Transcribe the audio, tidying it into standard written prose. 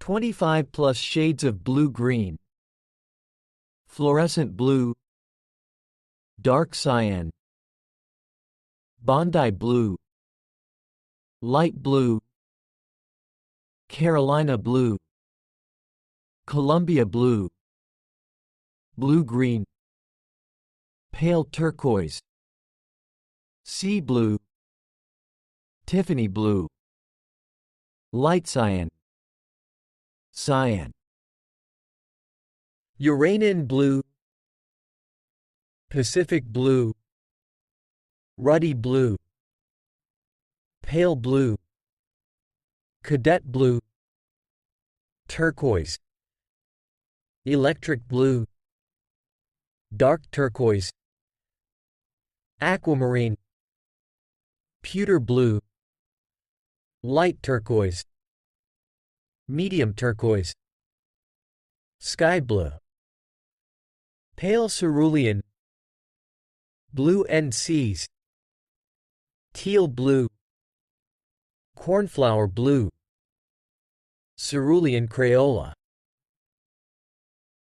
25 plus shades of blue-green, fluorescent blue, dark cyan, Bondi blue, light blue, Carolina blue, Columbia blue, blue-green, pale turquoise, sea blue, Tiffany blue, light cyan, cyan, Uranian blue, Pacific blue, ruddy blue, pale blue, cadet blue, turquoise, electric blue, dark turquoise, aquamarine, pewter blue, light turquoise, medium turquoise, sky blue, pale cerulean, blue NCs, teal blue, cornflower blue, cerulean Crayola.